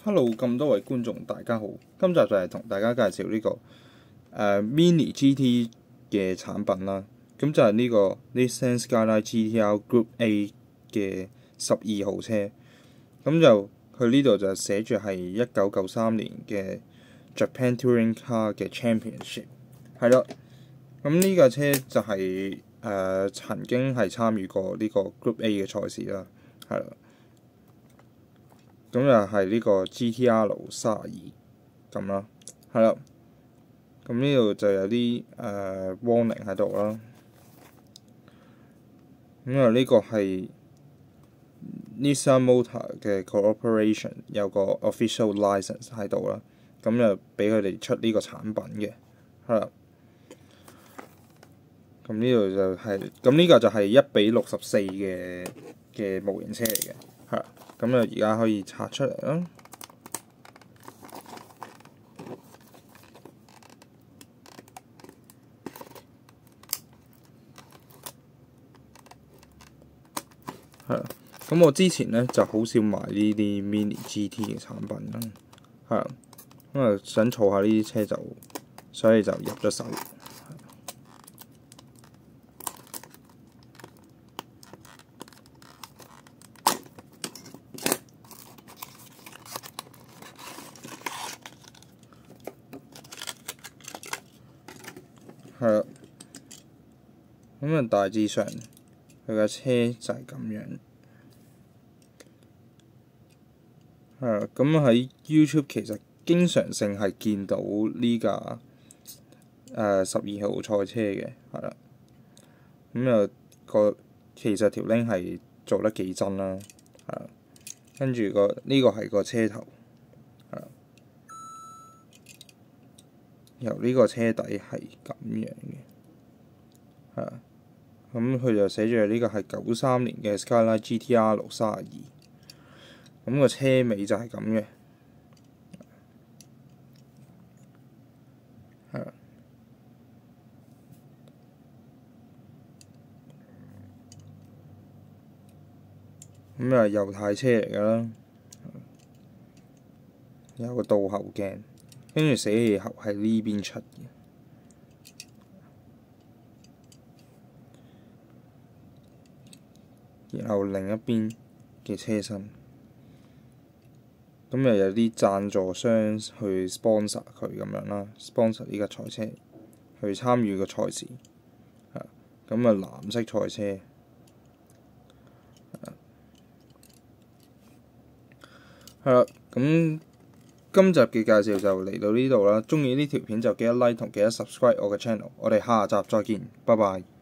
Hello，咁多位觀眾大家好，今集就係同大家介紹呢個Mini GT 嘅產品啦。咁就係呢個 Nissan Skyline GT-R Group A 嘅12號車。咁就佢呢度就寫住係1993年嘅 Japan Touring Car 嘅 Championship。係咯，咁呢架車就係曾經係參與過呢個 Group A 嘅賽事啦。係啦。咁就係呢個 GT-R 32咁啦，係啦。咁呢度就有啲warning 喺度啦。咁啊，呢個係 Nissan Motor 嘅 Corporation 有個 official license 喺度啦。咁就俾佢哋出呢個產品嘅，係啦。咁呢度就係咁，呢個就係1:64嘅模型車嚟嘅，係啦。咁啊，而家可以拆出嚟啦。係啦。咁我之前呢就好少買呢啲 Mini GT 嘅產品啦，係啦。咁啊，想儲下呢啲車所以就入咗手。係啦，咁啊，大致上佢架車就係咁樣。係啦，咁喺 YouTube 其實經常性係見到呢架12號賽車嘅，係啦。咁啊，其實條 link 係做得幾真啦，係啦。跟住呢個係個車頭，係啦。由呢個車底係咁樣嘅，係啊。咁佢就寫住呢個係93年嘅 Skyline GT-R 32。咁個車尾就係咁嘅，係啊。咁啊，右軚車嚟㗎啦，有個倒後鏡。跟住死氣喉係呢邊出嘅，然後另一邊嘅車身，咁又有啲贊助商去 sponsor 佢咁樣啦 ，sponsor 呢架賽車去參與個賽事，咁啊藍色賽車，係啦，咁。今集嘅介紹就嚟到呢度啦，鍾意呢條片就記得 like 同記得 subscribe 我嘅 channel，我哋下集再見，拜拜。